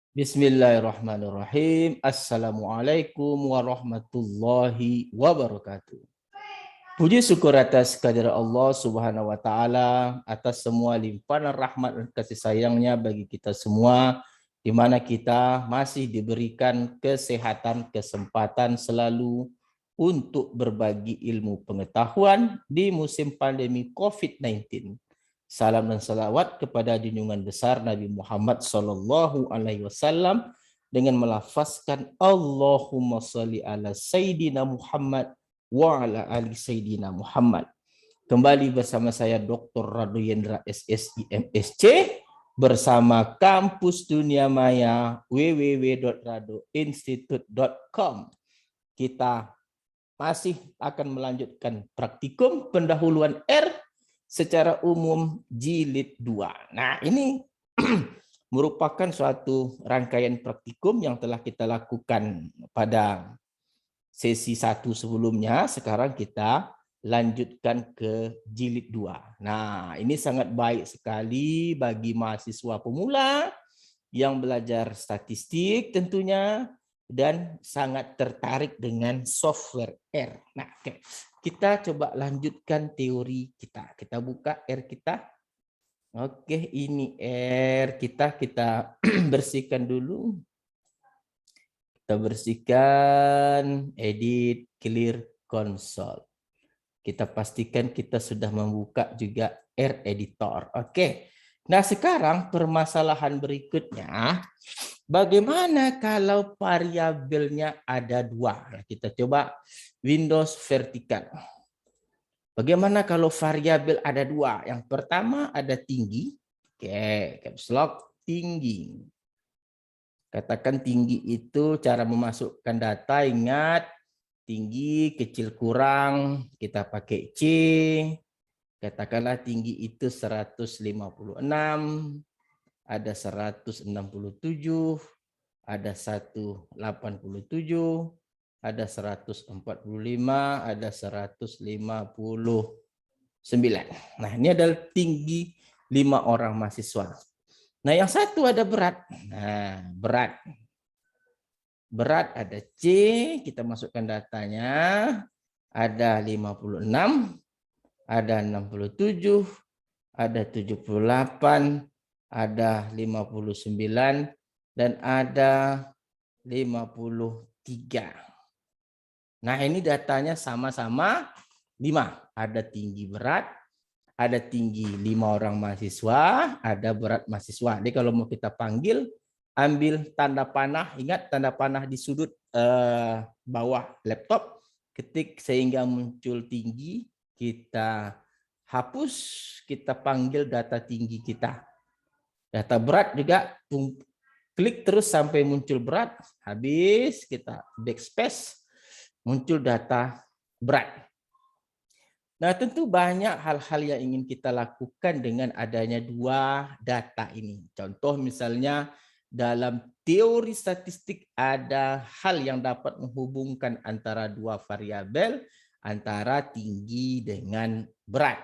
Bismillahirrahmanirrahim. Assalamualaikum warahmatullahi wabarakatuh. Puji syukur atas kehadirat Allah Subhanahu wa taala atas semua limpahan rahmat dan kasih sayangnya bagi kita semua, di mana kita masih diberikan kesehatan, kesempatan selalu untuk berbagi ilmu pengetahuan di musim pandemi COVID-19. Salam dan salawat kepada junjungan besar Nabi Muhammad Sallallahu Alaihi Wasallam dengan melafazkan Allahumma salli ala Sayyidina Muhammad wa ala ali Sayyidina Muhammad. Kembali bersama saya Dr. Radu Yendra SSI MSc bersama Kampus Dunia Maya www.radoinstitute.com. Kita masih akan melanjutkan praktikum pendahuluan R secara umum jilid 2. Nah, ini merupakan suatu rangkaian praktikum yang telah kita lakukan pada sesi 1 sebelumnya. Sekarang kita lanjutkan ke jilid 2. Nah, ini sangat baik sekali bagi mahasiswa pemula yang belajar statistik tentunya dan sangat tertarik dengan software R. Nah, oke. Kita coba lanjutkan teori kita. Kita buka R kita. Oke, ini R kita bersihkan dulu. Kita bersihkan, edit, clear console. Kita pastikan kita sudah membuka juga R editor. Oke. Nah, sekarang permasalahan berikutnya, bagaimana kalau variabelnya ada 2? Kita coba Windows vertikal. Bagaimana kalau variabel ada 2? Yang pertama ada tinggi. Oke, caps lock tinggi. Katakan tinggi itu cara memasukkan data, ingat tinggi kecil kurang, kita pakai C. Katakanlah tinggi itu 156, ada 167, ada 187, ada 145, ada 159. Nah, ini adalah tinggi 5 orang mahasiswa. Nah, yang satu ada berat. Nah, berat ada C, kita masukkan datanya, ada 56, ada 67, ada 78, ada 59, dan ada 53. Nah, ini datanya sama-sama 5. Ada tinggi berat, ada tinggi 5 orang mahasiswa, ada berat mahasiswa. Jadi kalau mau kita panggil, ambil tanda panah, ingat tanda panah di sudut bawah laptop, ketik sehingga muncul tinggi, kita hapus, kita panggil data tinggi kita. Data berat juga, klik terus sampai muncul berat, habis kita backspace, muncul data berat. Nah, tentu banyak hal-hal yang ingin kita lakukan dengan adanya 2 data ini. Contoh misalnya dalam teori statistik ada hal yang dapat menghubungkan antara 2 variabel, antara tinggi dengan berat.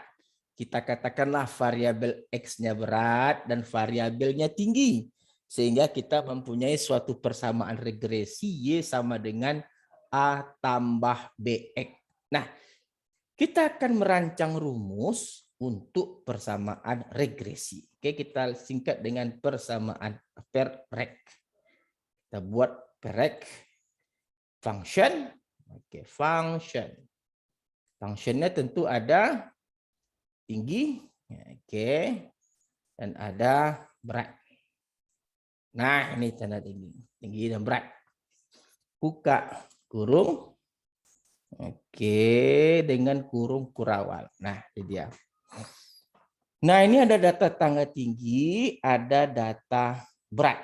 Kita katakanlah variabel X-nya berat dan variabelnya tinggi. Sehingga kita mempunyai suatu persamaan regresi Y sama dengan A tambah BX. Nah, kita akan merancang rumus untuk persamaan regresi. Oke, kita singkat dengan persamaan perrek. Kita buat perrek function. Oke, function. Functionnya tentu ada tinggi, oke, dan ada berat. Nah, ini tanda tinggi dan berat. Buka kurung. Oke, dengan kurung kurawal. Nah, ini dia. Nah, ini ada data tangga tinggi, ada data berat.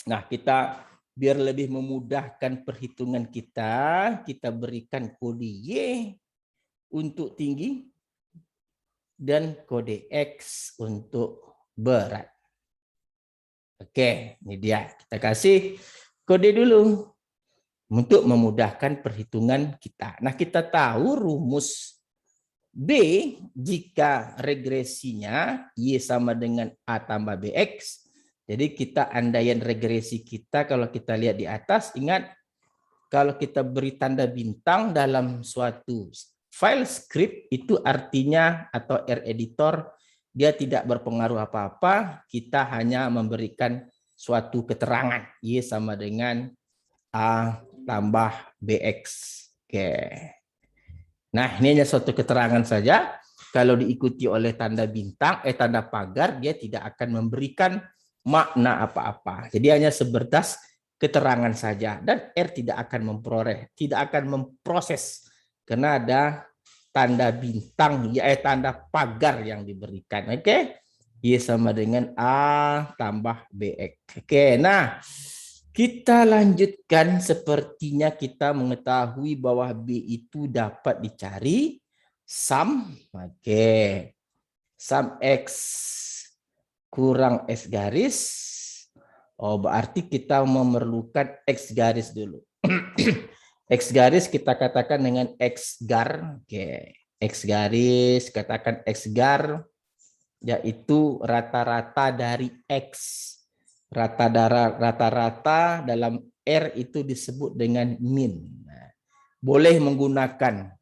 Nah, kita biar lebih memudahkan perhitungan kita berikan kode Y untuk tinggi dan kode X untuk berat. Oke, ini dia. Kita kasih kode dulu untuk memudahkan perhitungan kita. Nah, kita tahu rumus B jika regresinya Y sama dengan A tambah BX, Jadi kita andaian regresi kita kalau kita lihat di atas, ingat kalau kita beri tanda bintang dalam suatu file script itu artinya atau R editor dia tidak berpengaruh apa-apa, kita hanya memberikan suatu keterangan Y sama dengan A tambah BX. Oke. Nah, ini hanya suatu keterangan saja. Kalau diikuti oleh tanda bintang, tanda pagar, dia tidak akan memberikan makna apa-apa. Jadi hanya sebatas keterangan saja. Dan R tidak akan memperoleh, tidak akan memproses. Karena ada tanda bintang, tanda pagar yang diberikan. Oke? Y sama dengan A tambah BX. Oke, nah kita lanjutkan. Sepertinya kita mengetahui bahwa B itu dapat dicari sum. Oke. Sum X kurang X garis. Oh, berarti kita memerlukan X garis dulu. X garis kita katakan dengan X gar. Oke. X garis, katakan X gar, yaitu rata-rata dari X. Rata-rata dalam R itu disebut dengan min. Nah, boleh menggunakan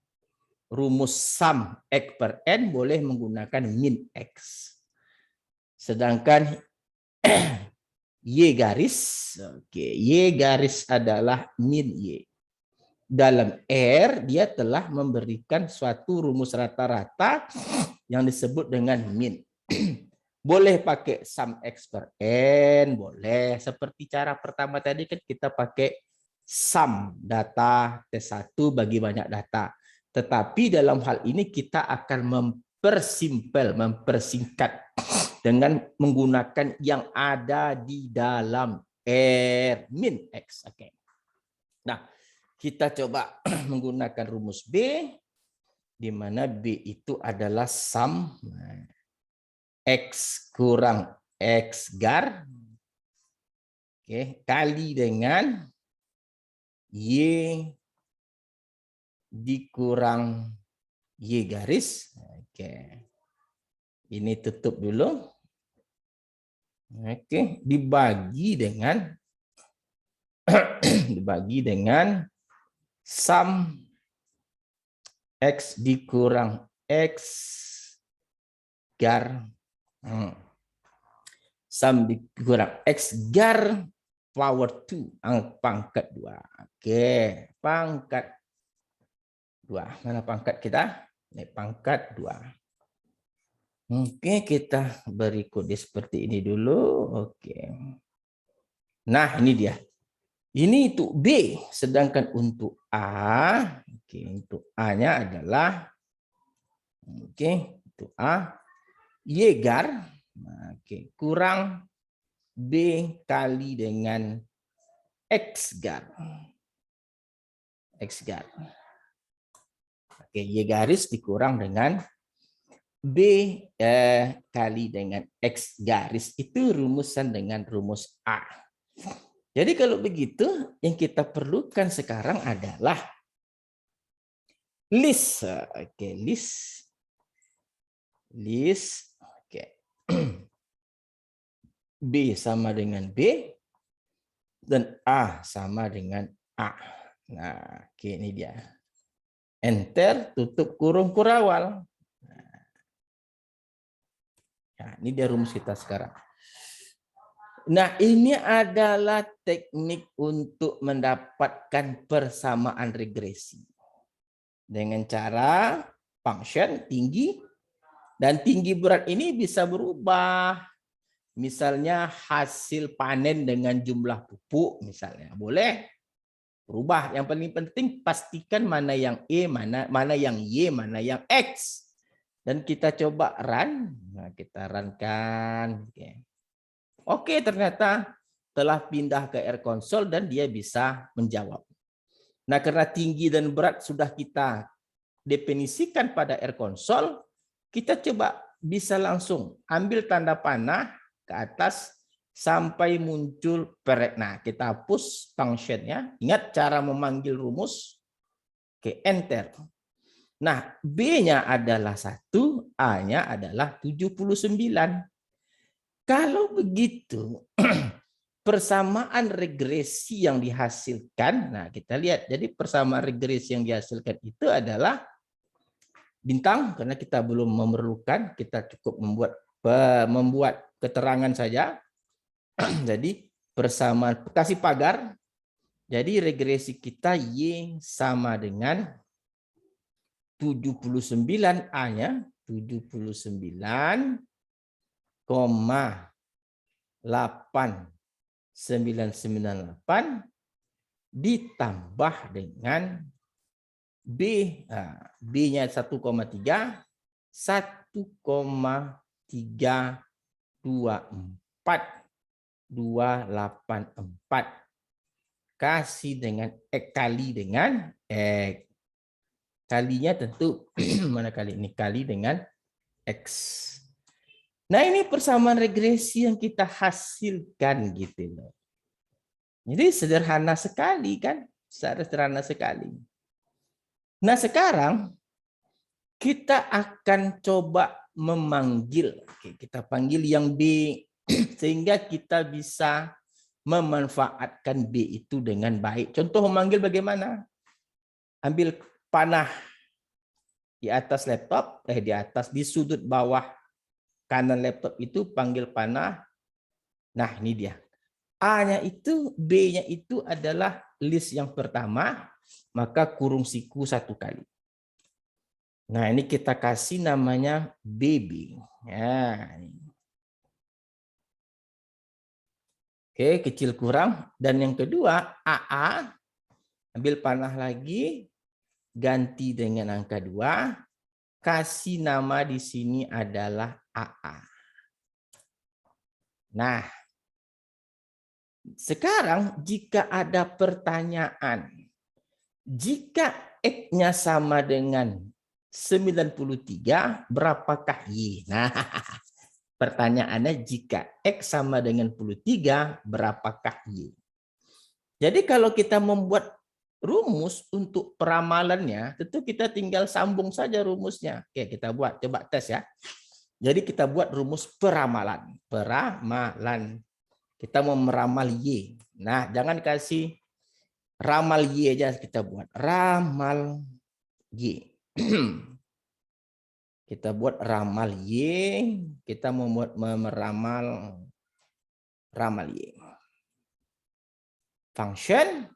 rumus sum X per N, boleh menggunakan min X. Sedangkan Y garis, oke, Y garis adalah min Y. Dalam R, dia telah memberikan suatu rumus rata-rata yang disebut dengan min. Boleh pakai sum X per N, boleh. Seperti cara pertama tadi kan kita pakai sum data T1 bagi banyak data. Tetapi dalam hal ini kita akan mempersingkat dengan menggunakan yang ada di dalam R min X. Oke. Nah, kita coba menggunakan rumus B, di mana B itu adalah sum X kurang X gar, oke, kali dengan Y dikurang Y garis. Oke. Ini tutup dulu. Oke, dibagi dengan sum X dikurang X gar. Sum dikurang X gar power 2, pangkat 2. Oke, pangkat 2. Mana pangkat kita? Ini pangkat 2. Oke, kita beri kode seperti ini dulu. Oke. Nah, ini dia. Ini untuk B, sedangkan untuk A, oke, untuk A-nya adalah, oke, untuk A, Y gar, oke, kurang B kali dengan X gar. X gar. Oke, Y garis dikurang dengan B kali dengan X garis. Itu rumusan dengan rumus A. Jadi kalau begitu, yang kita perlukan sekarang adalah list. Oke, list. List. Oke. B sama dengan B dan A sama dengan A. Nah, oke, ini dia. Enter, tutup kurung kurawal. Nah, ini dia rumus kita sekarang. Nah, ini adalah teknik untuk mendapatkan persamaan regresi. Dengan cara function tinggi dan tinggi berat ini bisa berubah. Misalnya hasil panen dengan jumlah pupuk misalnya. Boleh berubah. Yang paling penting pastikan mana yang E, mana yang Y, mana yang X. Dan kita coba run. Nah, kita runkan. Oke, ternyata telah pindah ke R console dan dia bisa menjawab. Nah, karena tinggi dan berat sudah kita definisikan pada R console, kita coba bisa langsung ambil tanda panah ke atas sampai muncul perek. Nah, kita hapus functionnya. Ingat cara memanggil rumus. Oke, enter. Nah, B-nya adalah 1, A-nya adalah 79. Kalau begitu, persamaan regresi yang dihasilkan, nah kita lihat, jadi persamaan regresi yang dihasilkan itu adalah bintang, karena kita belum memerlukan, kita cukup membuat keterangan saja. Jadi persamaan, kasih pagar, jadi regresi kita Y sama dengan 79A-nya, 79,8998 ditambah dengan B. B-nya 1,3, 1,324,284 kasih dengan X kali dengan X. Kalinya tentu mana kali ini? Kali dengan X. Nah, ini persamaan regresi yang kita hasilkan gitu loh. Jadi sederhana sekali kan? Sederhana sekali. Nah, sekarang kita akan coba memanggil. Oke, kita panggil yang B sehingga kita bisa memanfaatkan B itu dengan baik. Contoh memanggil bagaimana? Ambil panah di atas laptop, di sudut bawah kanan laptop itu panggil panah. Nah, ini dia. A-nya itu, B-nya itu adalah list yang pertama, maka kurung siku 1 kali. Nah, ini kita kasih namanya BB. Ya, oke, kecil kurang. Dan yang kedua, AA, ambil panah lagi, ganti dengan angka 2, kasih nama di sini adalah AA. Nah, sekarang jika ada pertanyaan, jika X-nya sama dengan 93, berapakah Y? Nah, pertanyaannya jika X sama dengan 23, berapakah Y? Jadi kalau kita membuat rumus untuk peramalannya, tentu kita tinggal sambung saja rumusnya. Oke, kita buat, coba tes ya. Jadi kita buat rumus peramalan. Peramalan. Kita mau meramal Y. Nah, jangan kasih ramal Y aja, kita buat ramal Y. Kita buat ramal Y, kita membuat meramal ramal Y. Function.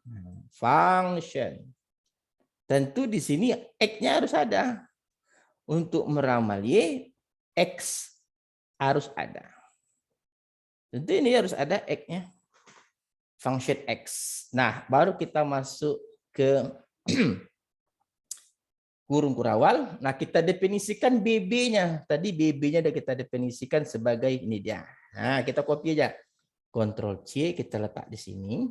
Tentu di sini X-nya harus ada. Untuk meramal Y, X harus ada. Tentu ini harus ada X-nya. Function X. Nah, baru kita masuk ke kurung kurawal. Nah, kita definisikan BB-nya. Tadi BB-nya sudah kita definisikan sebagai ini dia. Nah, kita copy aja. Ctrl C kita letak di sini.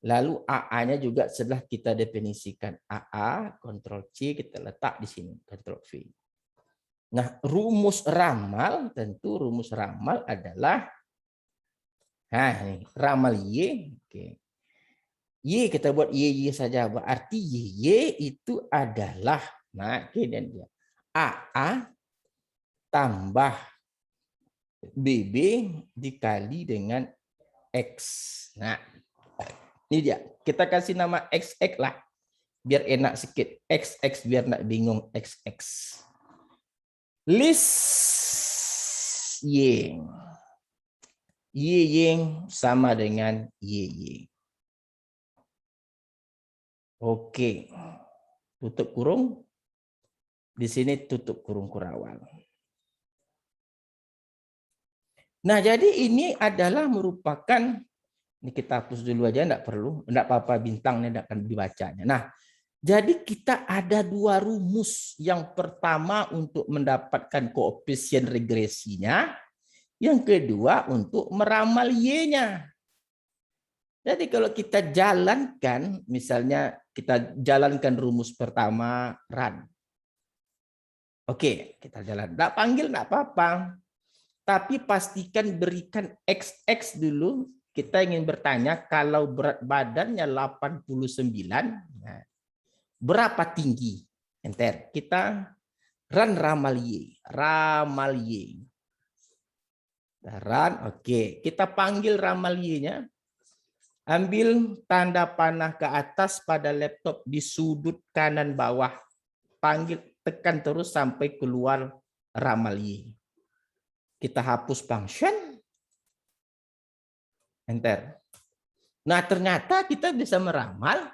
Lalu AA-nya juga setelah kita definisikan AA, Ctrl C kita letak di sini. Ctrl V. Nah, rumus ramal, tentu rumus ramal adalah ini, ramal Y. Oke. Y kita buat Y saja. Berarti Y itu adalah, nah dan dia AA tambah BB dikali dengan X. Nah, ini dia. Kita kasih nama XX lah. Biar enak sedikit. XX biar enggak bingung XX. List Y. Y sama dengan Y. Oke. Tutup kurung. Di sini tutup kurung kurawal. Nah, jadi ini adalah merupakan, ini kita hapus dulu aja, enggak perlu, enggak apa-apa bintangnya enggak akan dibacanya. Nah, jadi kita ada 2 rumus. Yang pertama untuk mendapatkan koefisien regresinya. Yang kedua untuk meramal Y-nya. Jadi kalau kita jalankan, misalnya kita jalankan rumus pertama, run. Oke, kita jalan. Nggak panggil, nggak apa-apa. Tapi pastikan berikan XX dulu. Kita ingin bertanya, kalau berat badannya 89, nah, berapa tinggi? Enter. Kita run ramal Y. Ramal Y. Dataran, oke. Kita panggil ramal Y-nya. Ambil tanda panah ke atas pada laptop di sudut kanan bawah. Panggil, tekan terus sampai keluar ramal Y. Kita hapus function. Enter. Nah, ternyata kita bisa meramal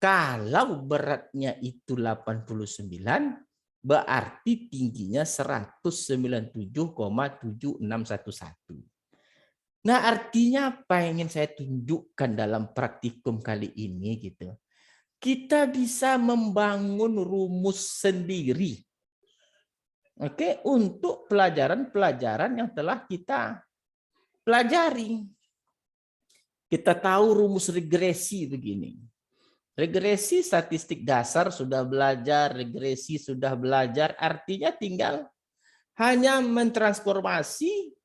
kalau beratnya itu 89, berarti tingginya 197,7611. Nah, artinya apa yang ingin saya tunjukkan dalam praktikum kali ini gitu. Kita bisa membangun rumus sendiri. Oke, untuk pelajaran-pelajaran yang telah kita pelajari. Kita tahu rumus regresi begini. Regresi statistik dasar sudah belajar, regresi sudah belajar, artinya tinggal hanya mentransformasi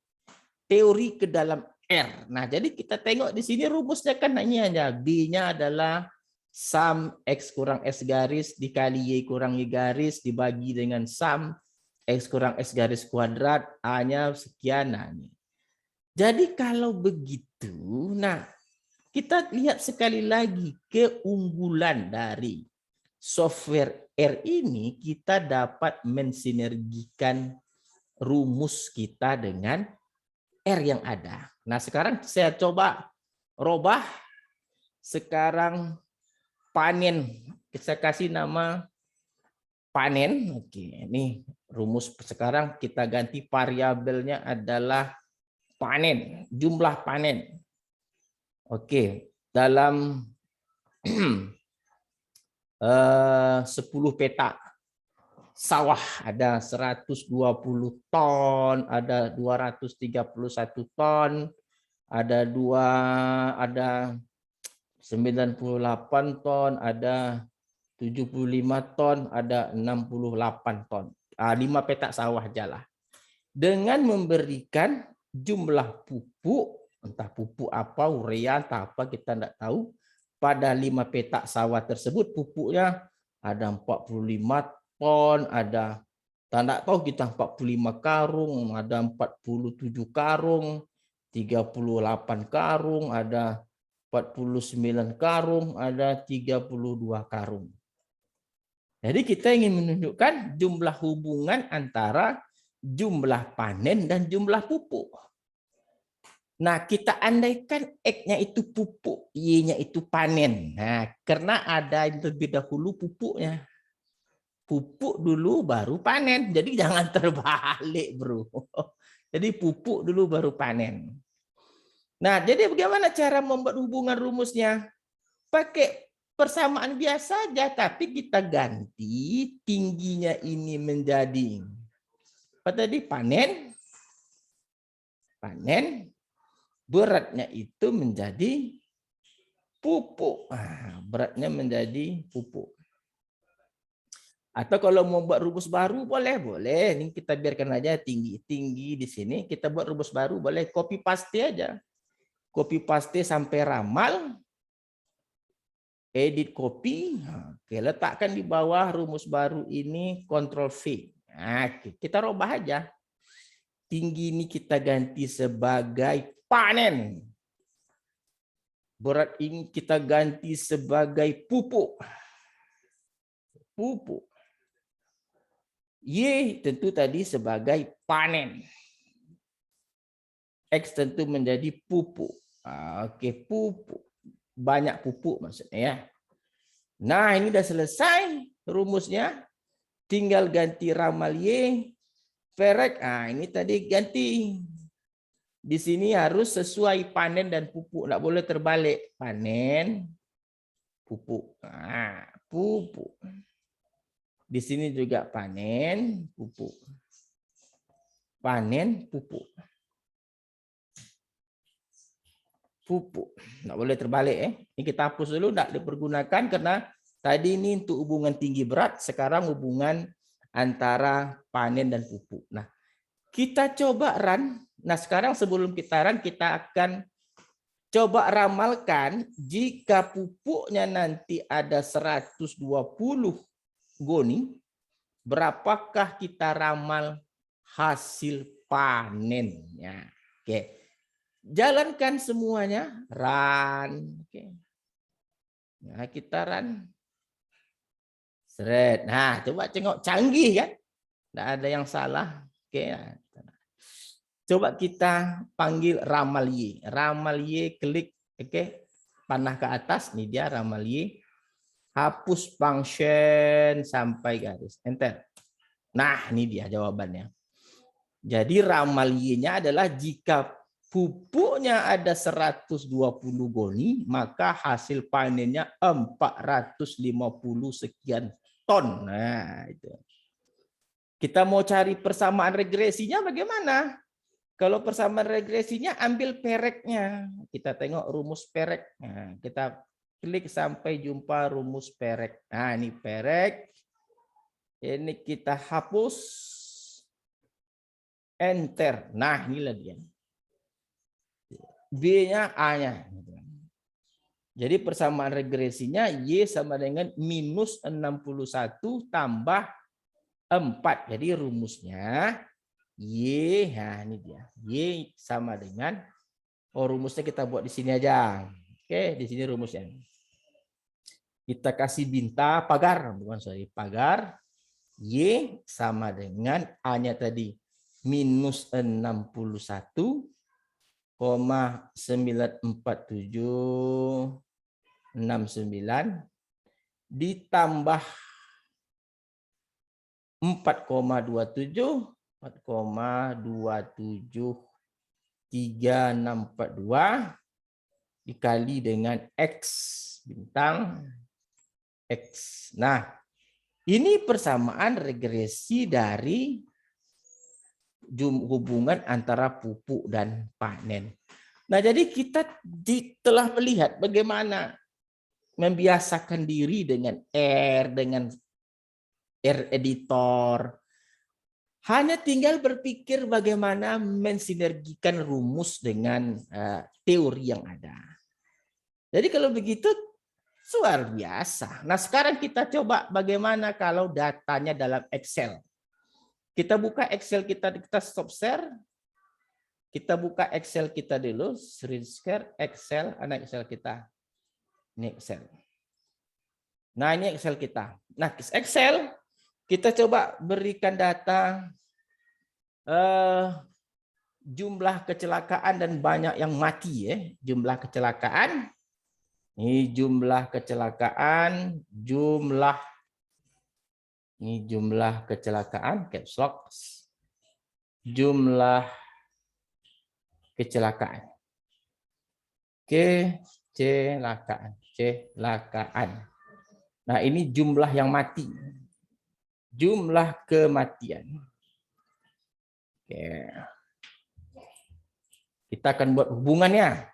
teori ke dalam R. Nah, jadi kita tengok di sini rumusnya kan ini hanya B-nya adalah sum X kurang S garis dikali Y kurang Y garis dibagi dengan sum X kurang S garis kuadrat A-nya sekian. Nah, ini. Jadi kalau begitu, nah kita lihat sekali lagi keunggulan dari software R ini, kita dapat mensinergikan rumus kita dengan R yang ada. Nah, sekarang saya coba robah. Sekarang panen. Saya kasih nama panen. Oke, ini rumus sekarang kita ganti variabelnya adalah panen, jumlah panen. Oke, dalam 10 peta sawah ada 120 ton, ada 231 ton, ada 98 ton, ada 75 ton, ada 68 ton. 5 petak sawah aja lah. Dengan memberikan jumlah pupuk, entah pupuk apa, urea, entah apa, kita tidak tahu. Pada 5 petak sawah tersebut pupuknya ada 45 ton, ada tanda tahu kita 45 karung, ada 47 karung, 38 karung, ada 49 karung, ada 32 karung. Jadi kita ingin menunjukkan jumlah hubungan antara jumlah panen dan jumlah pupuk. Nah, kita andaikan X-nya itu pupuk, Y-nya itu panen. Nah, karena ada yang terlebih dahulu pupuknya. Pupuk dulu baru panen. Jadi jangan terbalik, bro. Jadi pupuk dulu baru panen. Nah, jadi bagaimana cara membuat hubungan rumusnya? Pakai persamaan biasa aja, tapi kita ganti tingginya ini menjadi apa tadi? Panen. Panen. Beratnya itu menjadi pupuk. Beratnya menjadi pupuk. Atau kalau mau buat rumus baru boleh. Ini kita biarkan aja tinggi di sini. Kita buat rumus baru boleh, copy paste aja. Copy paste sampai ramal. Edit copy. Oke, letakkan di bawah rumus baru ini, Ctrl V. Nah, kita robah aja. Tinggi ini kita ganti sebagai panen. Berat ini kita ganti sebagai pupuk. Pupuk. Y tentu tadi sebagai panen. X tentu menjadi pupuk. Oke, pupuk. Banyak pupuk maksudnya ya. Nah, ini udah selesai rumusnya. Tinggal ganti ramal Y. Verek, ini tadi ganti. Di sini harus sesuai panen dan pupuk. Nggak boleh terbalik. Panen, pupuk. Pupuk. Di sini juga panen, pupuk. Panen, pupuk. Pupuk. Nggak boleh terbalik. Ini kita hapus dulu. Nggak dipergunakan karena tadi ini untuk hubungan tinggi berat. Sekarang hubungan antara panen dan pupuk. Nah, kita coba run. Nah, sekarang sebelum kita run, kita akan coba ramalkan jika pupuknya nanti ada 120 goni, berapakah kita ramal hasil panennya. Oke. Jalankan semuanya. Run. Oke. Nah, kita run. Seret. Nah, coba tengok canggih kan? Tidak ada yang salah. Oke. Coba kita panggil ramal Y. Ramal Y klik. Oke. Panah ke atas. Ini dia ramal Y. Hapus function sampai garis. Enter. Nah, ini dia jawabannya. Jadi ramal Y-nya adalah jika pupuknya ada 120 goni, maka hasil panennya 450 sekian ton. Nah, itu. Kita mau cari persamaan regresinya bagaimana? Kalau persamaan regresinya ambil pereknya. Kita tengok rumus perek. Nah, kita klik sampai jumpa rumus perek. Nah, ini perek. Ini kita hapus. Enter. Nah, inilah dia. B-nya A-nya. Jadi persamaan regresinya Y sama dengan minus 61 tambah 4. Jadi rumusnya Y, nah ini dia. Y sama dengan, rumusnya kita buat di sini aja. Oke, di sini rumusnya. Kita kasih bintang pagar, bukan sorry, pagar. Y sama dengan A-nya tadi minus 61,94769 ditambah 4,27 4,273642 dikali dengan X bintang X. Nah, ini persamaan regresi dari hubungan antara pupuk dan panen. Nah, jadi kita telah melihat bagaimana membiasakan diri dengan R editor. Hanya tinggal berpikir bagaimana mensinergikan rumus dengan teori yang ada. Jadi kalau begitu luar biasa. Nah, sekarang kita coba bagaimana kalau datanya dalam Excel. Kita buka Excel kita stop share. Kita buka Excel kita dulu, screen share Excel, anak Excel kita. Ini Excel. Nah, ini Excel kita. Nah, Excel kita coba berikan data jumlah kecelakaan dan banyak yang mati ya. Jumlah kecelakaan. Ini jumlah kecelakaan, ini jumlah kecelakaan, caps lock. Jumlah kecelakaan. Kecelakaan. Nah, ini jumlah yang mati. Jumlah kematian. Oke. Kita akan buat hubungannya.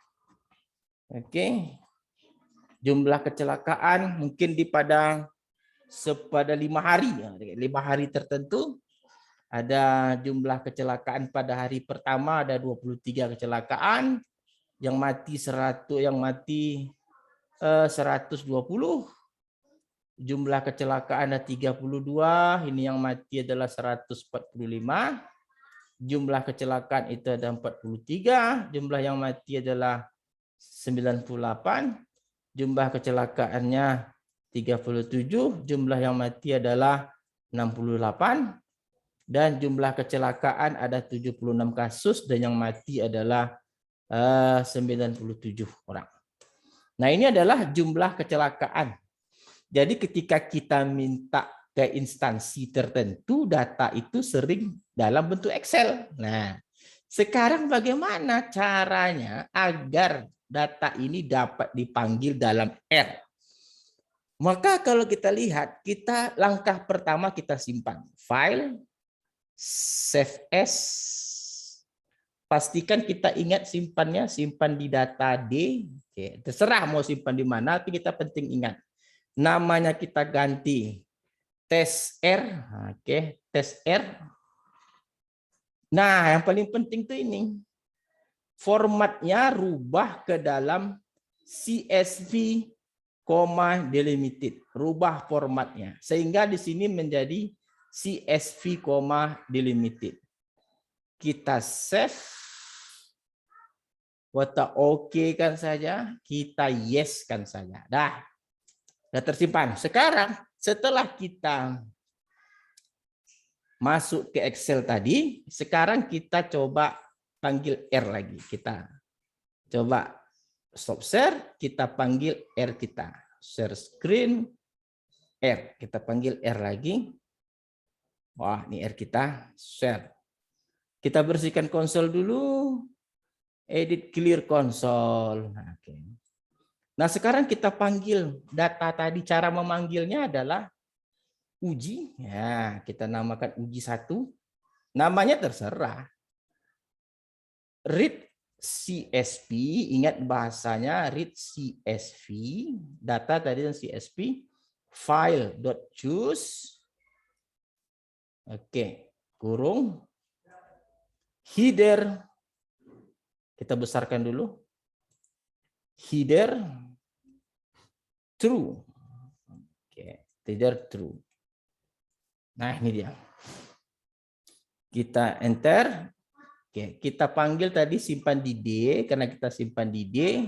Oke. Jumlah kecelakaan mungkin pada 5 hari. 5 hari tertentu. Ada jumlah kecelakaan pada hari pertama ada 23 kecelakaan. Yang mati 120. Jumlah kecelakaan ada 32, ini yang mati adalah 145. Jumlah kecelakaan itu ada 43, jumlah yang mati adalah 98. Jumlah kecelakaannya 37, jumlah yang mati adalah 68. Dan jumlah kecelakaan ada 76 kasus dan yang mati adalah 97 orang. Nah, ini adalah jumlah kecelakaan. Jadi ketika kita minta ke instansi tertentu, data itu sering dalam bentuk Excel. Nah, sekarang bagaimana caranya agar data ini dapat dipanggil dalam R? Maka kalau kita lihat, langkah pertama kita simpan. File, save as. Pastikan kita ingat simpannya, simpan di data D. Oke, terserah mau simpan di mana, tapi kita penting ingat. Namanya kita ganti tes R. Oke, tes R. Nah, yang paling penting tuh ini. Formatnya rubah ke dalam CSV, delimited. Rubah formatnya. Sehingga di sini menjadi CSV, delimited. Kita save. Kita oke kan saja, kita yes kan saja. Dah tersimpan. Sekarang setelah kita masuk ke Excel tadi, sekarang kita coba panggil R lagi. Kita coba stop share, kita panggil R kita. Share screen, R. Kita panggil R lagi. Wah, ini R kita, share. Kita bersihkan konsol dulu. Edit clear console. Nah, okay. Nah, sekarang kita panggil data tadi. Cara memanggilnya adalah uji. Ya, kita namakan uji 1. Namanya terserah. Read CSV, ingat bahasanya read CSV. Data tadi dan CSV. File.choose. Oke, kurung. Header. Kita besarkan dulu. Header true. Oke, header true. Nah, ini dia. Kita enter. Oke, kita panggil tadi simpan di D karena kita simpan di D.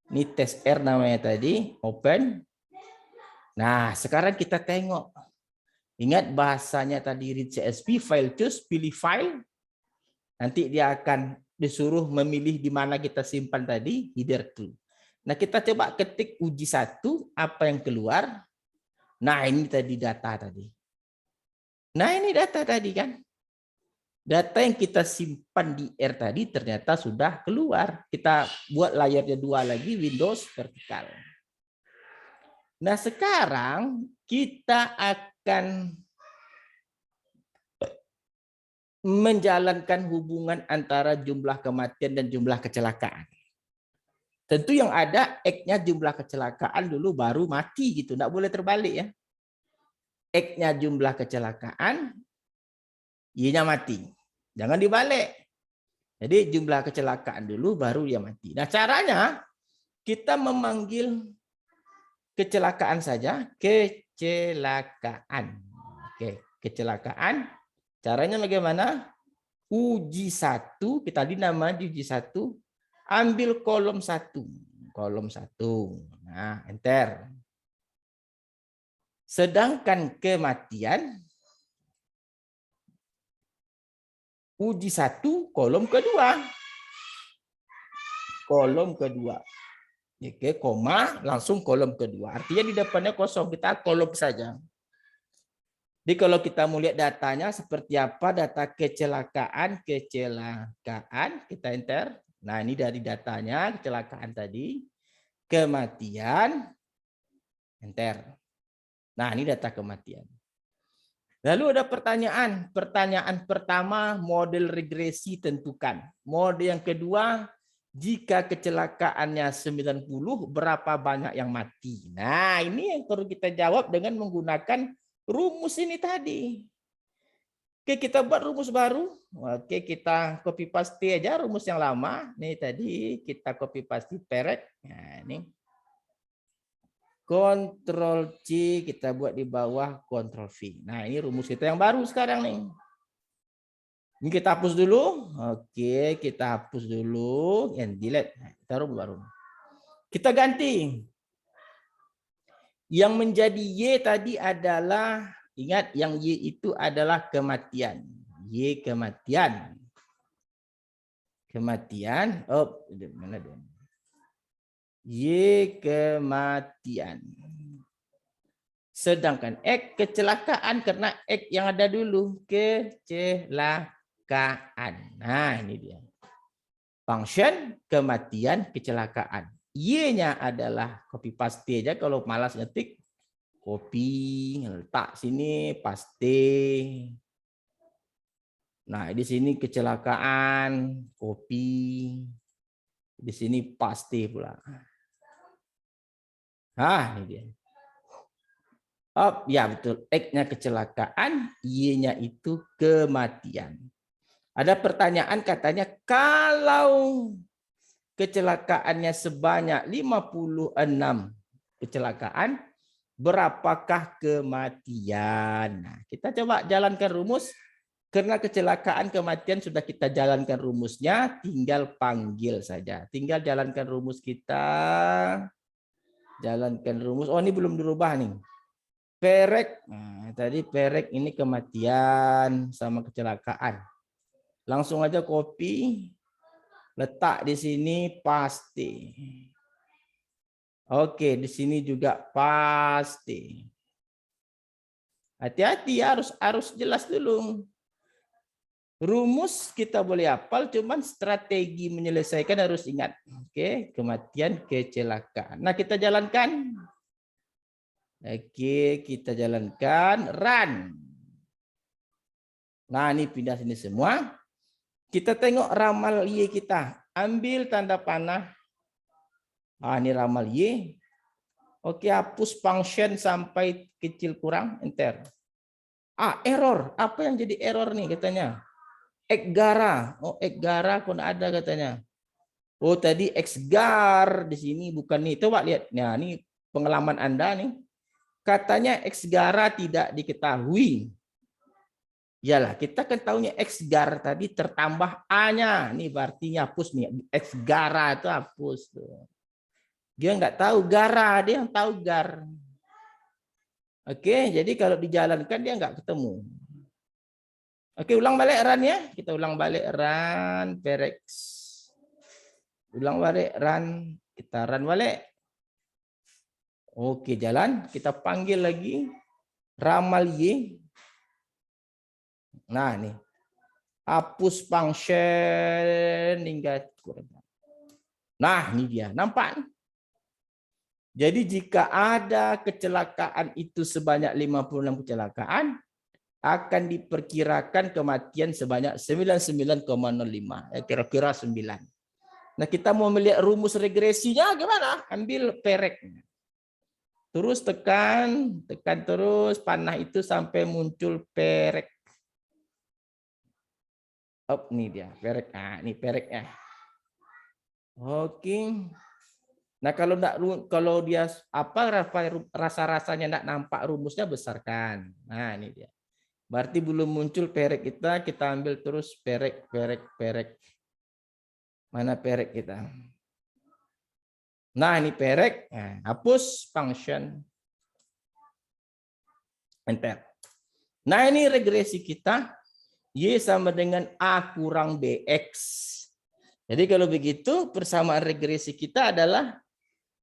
Ini tes R namanya tadi, open. Nah, sekarang kita tengok. Ingat bahasanya tadi read CSV, file choose, pilih file. Nanti dia akan disuruh memilih di mana kita simpan tadi, header true. Nah, kita coba ketik uji 1, apa yang keluar? Nah, ini tadi data tadi. Nah, ini data tadi kan. Data yang kita simpan di R tadi ternyata sudah keluar. Kita buat layarnya 2 lagi, Windows vertikal. Nah, sekarang kita akan menjalankan hubungan antara jumlah kematian dan jumlah kecelakaan. Tentu yang ada X-nya jumlah kecelakaan dulu baru mati gitu. Nggak boleh terbalik ya. X-nya jumlah kecelakaan, Y-nya mati. Jangan dibalik. Jadi jumlah kecelakaan dulu baru dia mati. Nah, caranya kita memanggil kecelakaan saja. Kecelakaan. Oke, kecelakaan. Caranya bagaimana? Uji 1, kita dinamakan uji 1, ambil kolom 1. Kolom 1. Nah, enter. Sedangkan kematian, uji 1, kolom kedua. Kolom kedua. Oke, koma, langsung kolom kedua. Artinya di depannya kosong, kita kolom saja. Jadi kalau kita mau lihat datanya seperti apa, data kecelakaan, kita enter. Nah, ini dari datanya, kecelakaan tadi. Kematian, enter. Nah, ini data kematian. Lalu ada pertanyaan. Pertanyaan pertama, model regresi tentukan. Mode yang kedua, jika kecelakaannya 90, berapa banyak yang mati? Nah, ini yang perlu kita jawab dengan menggunakan rumus ini tadi. Oke, kita buat rumus baru. Oke, kita copy paste aja rumus yang lama. Nih tadi kita copy paste peret. Nah, ini. Ctrl C kita buat di bawah Ctrl V. Nah, ini rumus kita yang baru sekarang nih. Ini kita hapus dulu. Oke, kita hapus dulu. And delete. Nah, kita rumus baru. Kita ganti. Yang menjadi Y tadi adalah, ingat yang Y itu adalah kematian. Y kematian. Kematian. Oh, mana dia? Y kematian. Sedangkan X kecelakaan karena X yang ada dulu. Kecelakaan. Nah, ini dia. Function kematian kecelakaan. Y-nya adalah copy paste aja kalau malas ngetik. Copy, letak sini, paste. Nah, di sini kecelakaan, copy. Di sini paste pula. Ah, ini dia. Oh, ya betul. X-nya kecelakaan, Y-nya itu kematian. Ada pertanyaan katanya, kalau kecelakaannya sebanyak 56 kecelakaan, berapakah kematian? Nah, kita coba jalankan rumus. Karena kecelakaan kematian sudah kita jalankan rumusnya, tinggal panggil saja. Tinggal jalankan rumus kita. Jalankan rumus. Oh, ini belum dirubah nih. Perek. Nah, tadi perek ini kematian sama kecelakaan. Langsung aja copy. Letak di sini pasti. Oke, di sini juga pasti. Hati-hati, harus jelas dulu. Rumus kita boleh hafal, cuman strategi menyelesaikan harus ingat. Oke, kematian, kecelakaan. Nah, kita jalankan. Oke, kita jalankan. Run. Nah, ini pindah sini semua. Kita tengok ramal Y kita. Ambil tanda panah. Ah, ini ramal Y. Oke, hapus function sampai kecil kurang. Enter. Ah, error. Apa yang jadi error nih katanya? Ekgara. Oh, ekgara pun ada katanya. Oh, tadi exgar di sini bukan nih. Coba lihat. Nah, ini pengalaman Anda nih. Katanya exgara tidak diketahui. Iyalah, kita kan tahunya exgar tadi tertambah A-nya. Nih berarti hapus nih. Exgara itu hapus tuh. Dia nggak tahu gara, dia yang tahu gar. Oke, jadi kalau dijalankan dia nggak ketemu. Oke, ulang balik run ya. Kita ulang balik run perex. Ulang balik run. Kita run balik. Oke, jalan. Kita panggil lagi. Ramal Y. Nah, nih. Hapus function hingga kurang. Nah, ini dia. Nampak? Jadi jika ada kecelakaan itu sebanyak 56 kecelakaan, akan diperkirakan kematian sebanyak 99,05. Kira-kira 9. Nah, kita mau melihat rumus regresinya gimana? Ambil perek. Terus tekan terus panah itu sampai muncul perek. Oh, ini dia perek. Nah, ini pereknya. Oke. Nah, kalau dia rasa-rasanya enggak nampak rumusnya, besarkan. Nah, ini dia. Berarti belum muncul perek kita ambil terus perek. Mana perek kita? Nah, ini perek. Nah, hapus function. Enter. Nah, ini regresi kita. Y sama dengan A kurang BX. Jadi kalau begitu, persamaan regresi kita adalah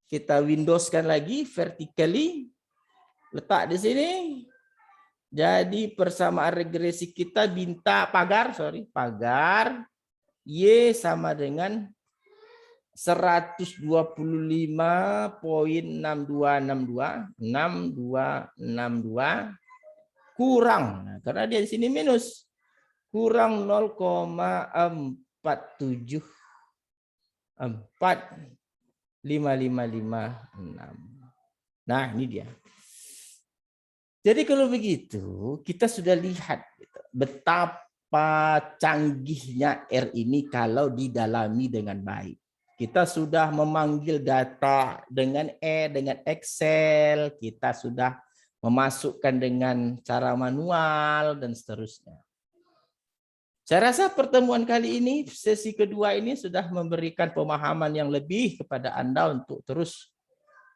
kita Windowskan lagi vertically. Letak di sini. Jadi persamaan regresi kita pagar Y sama dengan 125.6262 kurang. Nah, karena dia di sini minus kurang 0,4745556. Nah, ini dia. Jadi kalau begitu, kita sudah lihat betapa canggihnya R ini kalau didalami dengan baik. Kita sudah memanggil data dengan dengan Excel, kita sudah memasukkan dengan cara manual, dan seterusnya. Saya rasa pertemuan kali ini, sesi kedua ini sudah memberikan pemahaman yang lebih kepada Anda untuk terus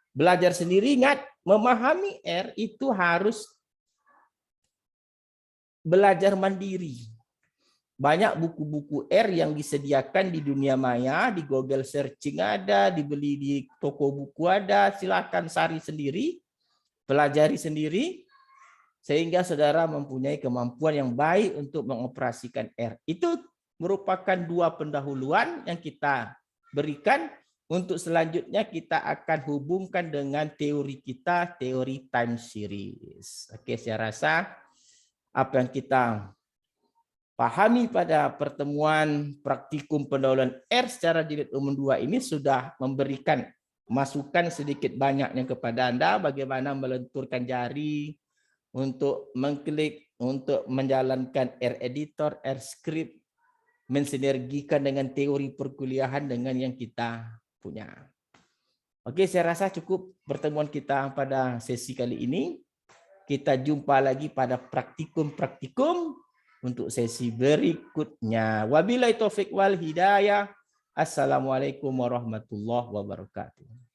belajar sendiri. Ingat, memahami R itu harus belajar mandiri. Banyak buku-buku R yang disediakan di dunia maya, di Google searching ada, dibeli di toko buku ada, silakan cari sendiri, pelajari sendiri, sehingga saudara mempunyai kemampuan yang baik untuk mengoperasikan R. Itu merupakan 2 pendahuluan yang kita berikan. Untuk selanjutnya kita akan hubungkan dengan teori kita, teori time series. Oke, saya rasa apa yang kita pahami pada pertemuan praktikum pendahuluan R secara jilid umum 2 ini sudah memberikan masukan sedikit banyaknya kepada Anda bagaimana melenturkan jari untuk mengklik, untuk menjalankan R editor, R script, mensinergikan dengan teori perkuliahan dengan yang kita punya. Oke, saya rasa cukup pertemuan kita pada sesi kali ini. Kita jumpa lagi pada praktikum-praktikum untuk sesi berikutnya. Wabillahi taufik wal hidayah. Assalamualaikum warahmatullahi wabarakatuh.